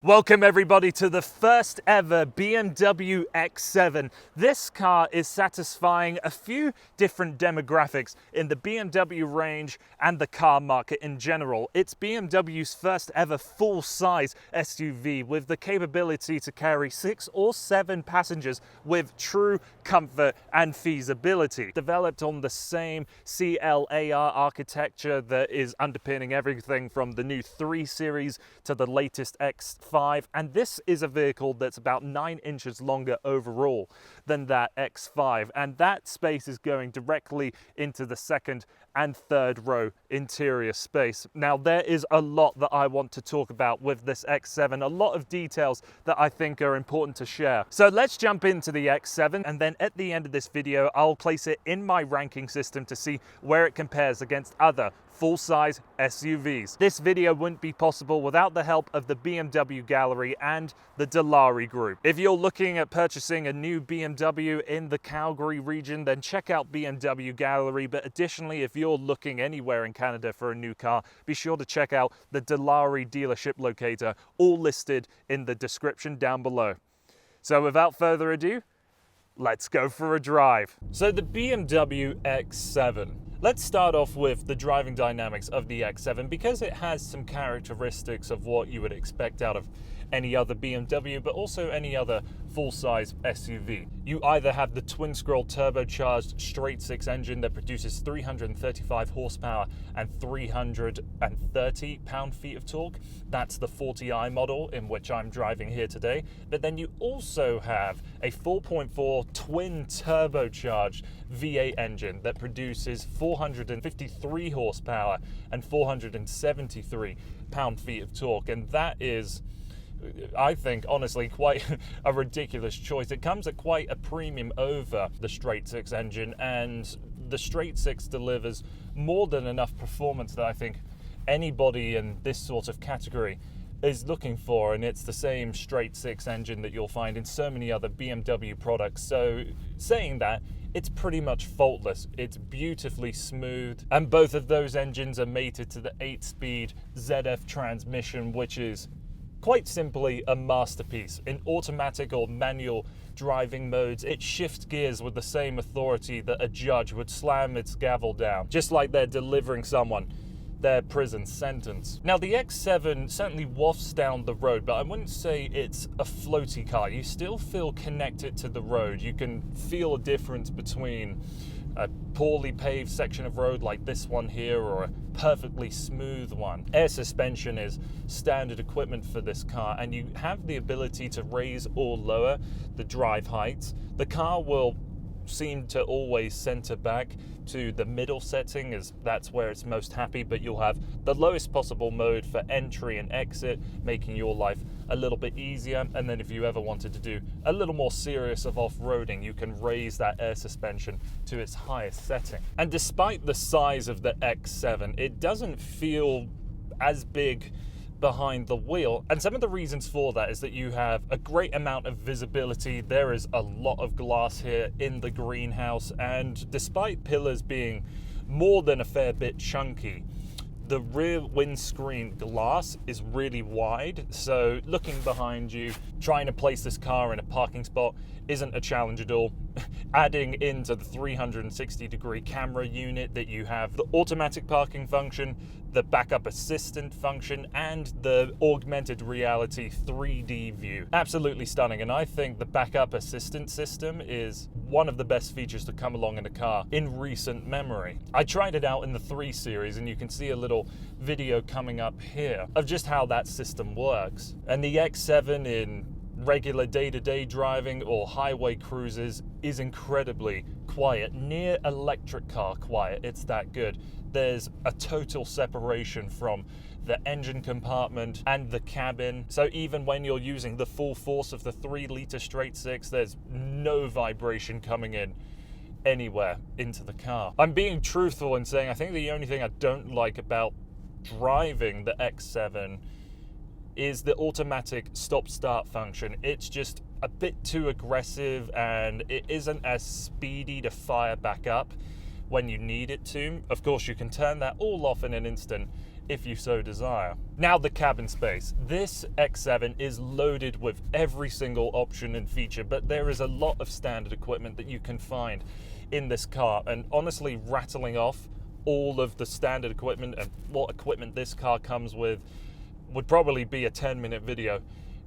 Welcome everybody to the first ever BMW X7. This car is satisfying a few different demographics in the BMW range and the car market in general. It's BMW's first ever full-size SUV with the capability to carry 6 or 7 passengers with true comfort and feasibility. Developed on the same CLAR architecture that is underpinning everything from the new 3 Series to the latest X7. And this is a vehicle that's about 9 inches longer overall than that X5, and that space is going directly into the second and third row interior space. Now there is a lot that I want to talk about with this X7, a lot of details that I think are important to share. So let's jump into the X7, and then at the end of this video I'll place it in my ranking system to see where it compares against other full-size SUVs. This video wouldn't be possible without the help of the BMW Gallery and the Dilawri Group. If you're looking at purchasing a new BMW in the Calgary region, then check out BMW Gallery. But additionally, if you're looking anywhere in Canada for a new car, be sure to check out the Dilawri dealership locator, all listed in the description down below. So without further ado, let's go for a drive. So the BMW X7. Let's start off with the driving dynamics of the X7 because it has some characteristics of what you would expect out of any other BMW, but also any other full-size SUV. You either have the twin-scroll turbocharged straight-six engine that produces 335 horsepower and 330 pound-feet of torque. That's the 40i model in which I'm driving here today. But then you also have a 4.4 twin turbocharged V8 engine that produces 453 horsepower and 473 pound-feet of torque, and that is, I think, honestly, quite a ridiculous choice. It comes at quite a premium over the straight-six engine, and the straight-six delivers more than enough performance that I think anybody in this sort of category is looking for, and it's the same straight-six engine that you'll find in so many other BMW products. So saying that, it's pretty much faultless. It's beautifully smooth, and both of those engines are mated to the 8-speed ZF transmission, which is quite simply a masterpiece. In automatic or manual driving modes, it shifts gears with the same authority that a judge would slam its gavel down, just like they're delivering someone their prison sentence. Now the X7 certainly wafts down the road, but I wouldn't say it's a floaty car. You still feel connected to the road. You can feel a difference between a poorly paved section of road like this one here or a perfectly smooth one. Air suspension is standard equipment for this car, and you have the ability to raise or lower the drive heights. The car will seem to always center back to the middle setting, as that's where it's most happy, but you'll have the lowest possible mode for entry and exit, making your life a little bit easier. And then if you ever wanted to do a little more serious of off-roading, you can raise that air suspension to its highest setting. And despite the size of the X7, it doesn't feel as big behind the wheel, and some of the reasons for that is that you have a great amount of visibility. There is a lot of glass here in the greenhouse, and despite pillars being more than a fair bit chunky, the rear windscreen glass is really wide, so looking behind you, trying to place this car in a parking spot isn't a challenge at all. Adding into the 360-degree camera unit that you have, the automatic parking function, the backup assistant function, and the augmented reality 3D view. Absolutely stunning, and I think the backup assistant system is one of the best features to come along in a car in recent memory. I tried it out in the 3 Series, and you can see a little video coming up here of just how that system works. And the X7 in regular day-to-day driving or highway cruises is incredibly quiet, near electric car quiet. It's that good. There's a total separation from the engine compartment and the cabin, so even when you're using the full force of the 3-liter straight-six, there's no vibration coming in anywhere into the car. I'm being truthful in saying I think the only thing I don't like about driving the X7 is the automatic stop-start function. It's just a bit too aggressive, and it isn't as speedy to fire back up when you need it to. Of course, you can turn that all off in an instant if you so desire. Now the cabin space. This X7 is loaded with every single option and feature, but there is a lot of standard equipment that you can find in this car, and honestly, rattling off all of the standard equipment and what equipment this car comes with would probably be a 10-minute video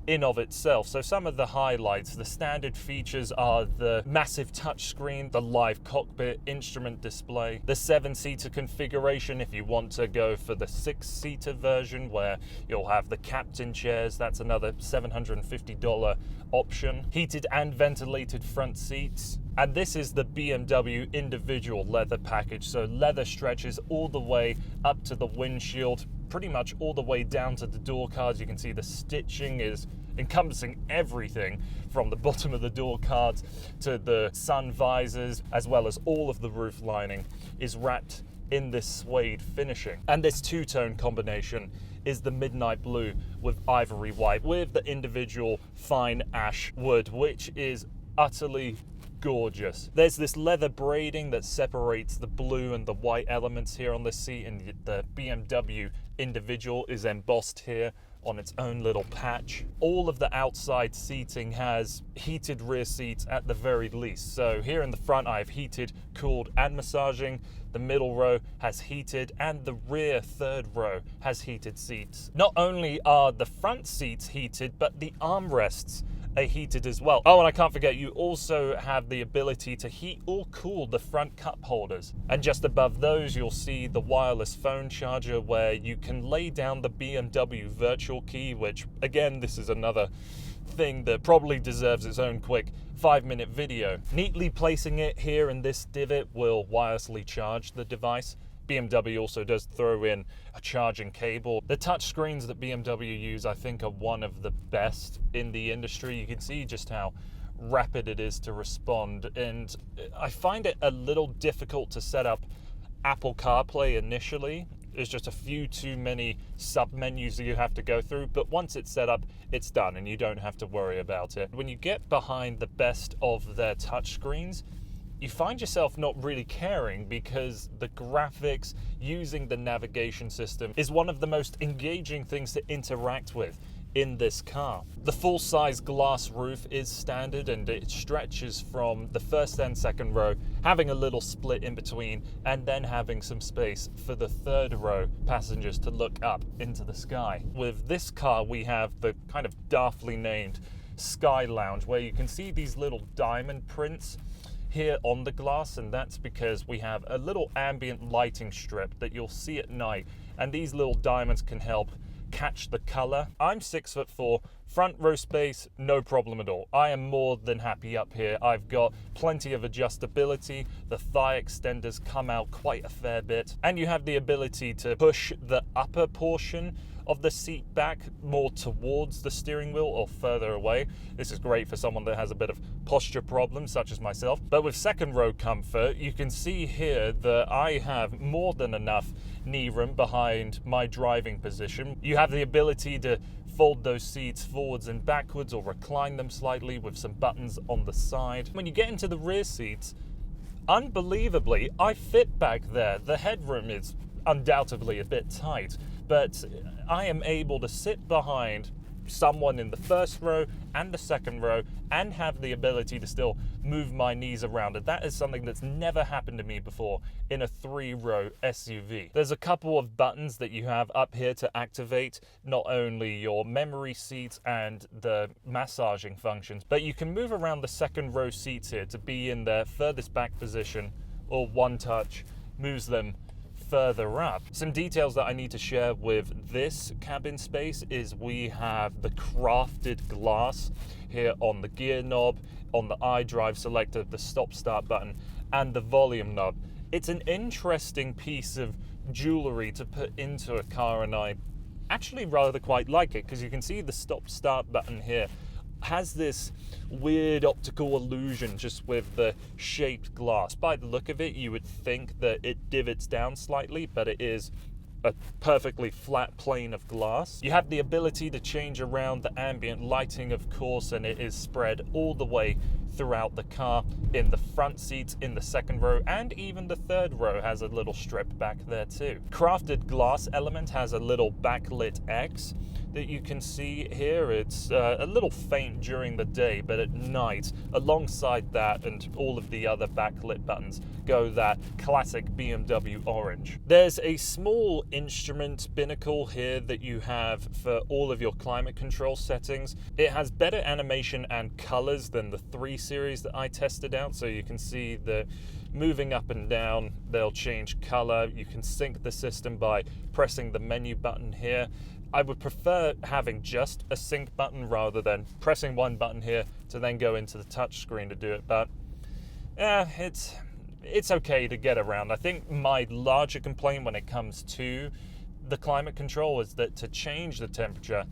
in of itself. So some of the highlights, the standard features are the massive touchscreen, the live cockpit, instrument display, the 7-seater configuration if you want to go for the 6-seater version where you'll have the captain chairs, that's another $750 option, heated and ventilated front seats. And this is the BMW individual leather package, so leather stretches all the way up to the windshield, pretty much all the way down to the door cards. You can see the stitching is encompassing everything from the bottom of the door cards to the sun visors, as well as all of the roof lining is wrapped in this suede finishing. And this two-tone combination is the midnight blue with ivory white with the individual fine ash wood, which is utterly gorgeous. There's this leather braiding that separates the blue and the white elements here on the seat, and the BMW individual is embossed here on its own little patch. All of the outside seating has heated rear seats at the very least. So here in the front I have heated, cooled and massaging. The middle row has heated and the rear third row has heated seats. Not only are the front seats heated, but the armrests are heated as well. Oh, and I can't forget, you also have the ability to heat or cool the front cup holders. And just above those, you'll see the wireless phone charger where you can lay down the BMW virtual key, which again, this is another thing that probably deserves its own quick 5-minute video. Neatly placing it here in this divot will wirelessly charge the device. BMW also does throw in a charging cable. The touch screens that BMW use, I think, are one of the best in the industry. You can see just how rapid it is to respond, and I find it a little difficult to set up Apple CarPlay initially. There's just a few too many sub-menus that you have to go through, but once it's set up, it's done and you don't have to worry about it. When you get behind the best of their touchscreens, you find yourself not really caring because the graphics using the navigation system is one of the most engaging things to interact with in this car. The full-size glass roof is standard and it stretches from the first and second row, having a little split in between and then having some space for the third row passengers to look up into the sky. With this car we have the kind of daftly named Sky Lounge where you can see these little diamond prints here on the glass, and that's because we have a little ambient lighting strip that you'll see at night, and these little diamonds can help catch the color. I'm 6'4", front row space, no problem at all. I am more than happy up here. I've got plenty of adjustability. The thigh extenders come out quite a fair bit, and you have the ability to push the upper portion of the seat back more towards the steering wheel or further away. This is great for someone that has a bit of posture problems such as myself. But with second row comfort, you can see here that I have more than enough knee room behind my driving position. You have the ability to fold those seats forwards and backwards or recline them slightly with some buttons on the side. When you get into the rear seats, unbelievably, I fit back there. The headroom is undoubtedly a bit tight, but I am able to sit behind someone in the first row and the second row and have the ability to still move my knees around, and that is something that's never happened to me before in a 3-row SUV. There's a couple of buttons that you have up here to activate not only your memory seats and the massaging functions, but you can move around the second row seats here to be in their furthest back position, or one touch moves them further up. Some details that I need to share with this cabin space is we have the crafted glass here on the gear knob, on the iDrive selector, the stop-start button, and the volume knob. It's an interesting piece of jewelry to put into a car, and I actually rather quite like it because you can see the stop-start button here has this weird optical illusion just with the shaped glass. By the look of it, you would think that it divots down slightly, but it is a perfectly flat plane of glass. You have the ability to change around the ambient lighting, of course, and it is spread all the way throughout the car, in the front seats, in the second row, and even the third row has a little strip back there too. Crafted glass element has a little backlit X that you can see here. It's a little faint during the day, but at night, alongside that and all of the other backlit buttons, go that classic BMW orange. There's a small instrument binnacle here that you have for all of your climate control settings. It has better animation and colors than the 3 Series that I tested out, so you can see the moving up and down, they'll change color. You can sync the system by pressing the menu button here. I would prefer having just a sync button rather than pressing one button here to then go into the touch screen to do it, but yeah, it's okay to get around. I think my larger complaint when it comes to the climate control is that to change the temperature,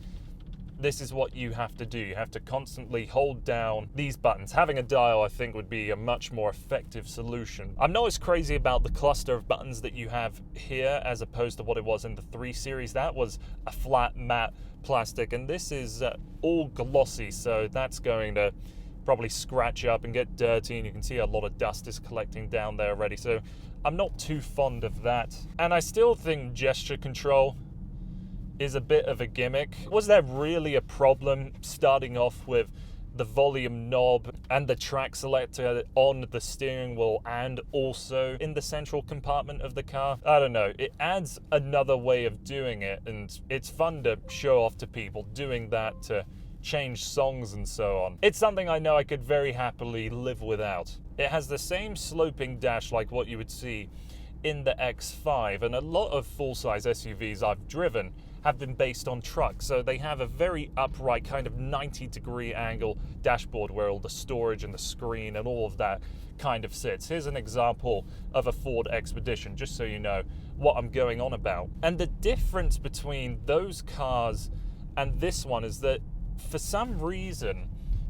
this is what you have to do. You have to constantly hold down these buttons. Having a dial, I think, would be a much more effective solution. I'm not as crazy about the cluster of buttons that you have here as opposed to what it was in the 3 Series. That was a flat matte plastic, and this is all glossy, so that's going to probably scratch up and get dirty, and you can see a lot of dust is collecting down there already, so I'm not too fond of that. And I still think gesture control is a bit of a gimmick. Was there really a problem starting off with the volume knob and the track selector on the steering wheel and also in the central compartment of the car? I don't know. It adds another way of doing it, and it's fun to show off to people doing that to change songs and so on. It's something I know I could very happily live without. It has the same sloping dash like what you would see in the X5, and a lot of full-size SUVs I've driven have been based on trucks, so they have a very upright kind of 90-degree angle dashboard where all the storage and the screen and all of that kind of sits. Here's an example of a Ford Expedition, just so you know what I'm going on about. And the difference between those cars and this one is that for some reason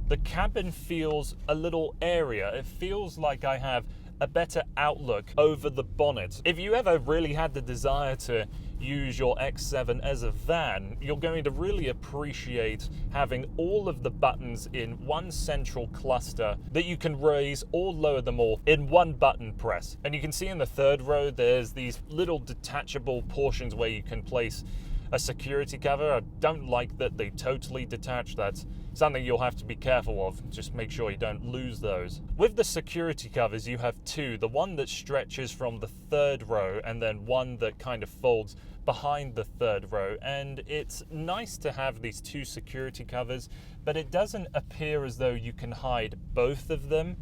the cabin feels a little airier. It feels like I have a better outlook over the bonnet. If you ever really had the desire to use your X7 as a van, you're going to really appreciate having all of the buttons in one central cluster that you can raise or lower them all in one button press. And you can see in the third row, there's these little detachable portions where you can place a security cover. I don't like that they totally detach. That's something you'll have to be careful of. Just make sure you don't lose those. With the security covers, you have two. The one that stretches from the third row and then one that kind of folds behind the third row. And it's nice to have these two security covers, but it doesn't appear as though you can hide both of them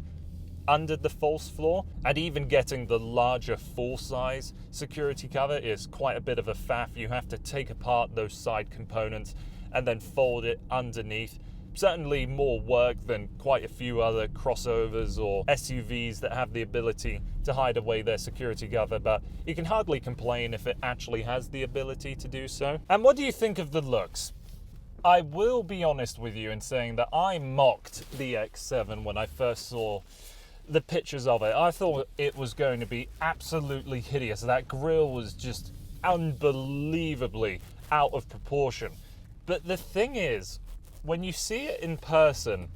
under the false floor, and even getting the larger full-size security cover is quite a bit of a faff. You have to take apart those side components and then fold it underneath. Certainly more work than quite a few other crossovers or SUVs that have the ability to hide away their security cover, but you can hardly complain if it actually has the ability to do so. And what do you think of the looks? I will be honest with you in saying that I mocked the X7 when I first saw the pictures of it. I thought it was going to be absolutely hideous. That grille was just unbelievably out of proportion. But the thing is, when you see it in person,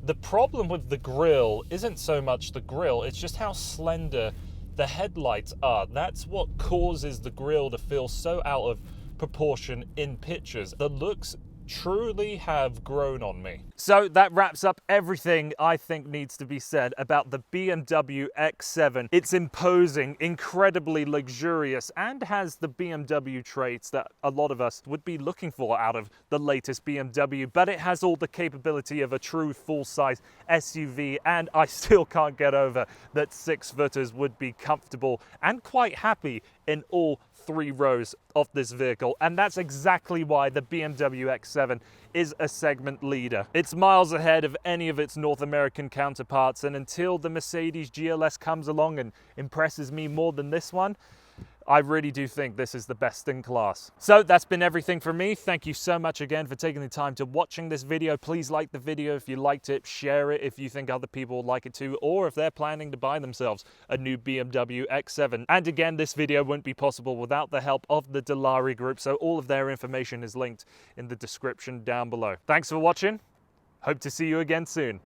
the problem with the grille isn't so much the grille, it's just how slender the headlights are. That's what causes the grille to feel so out of proportion in pictures. The looks truly have grown on me. So that wraps up everything I think needs to be said about the BMW X7. It's imposing, incredibly luxurious, and has the BMW traits that a lot of us would be looking for out of the latest BMW, but it has all the capability of a true full-size SUV, and I still can't get over that 6-footers would be comfortable and quite happy in all 3 rows of this vehicle, and that's exactly why the BMW X7 is a segment leader. It's miles ahead of any of its North American counterparts, and until the Mercedes GLS comes along and impresses me more than this one, I really do think this is the best in class. So that's been everything from me. Thank you so much again for taking the time to watching this video. Please like the video if you liked it, share it if you think other people would like it too, or if they're planning to buy themselves a new BMW X7. And again, this video wouldn't be possible without the help of the Dilawri Group, so all of their information is linked in the description down below. Thanks for watching. Hope to see you again soon.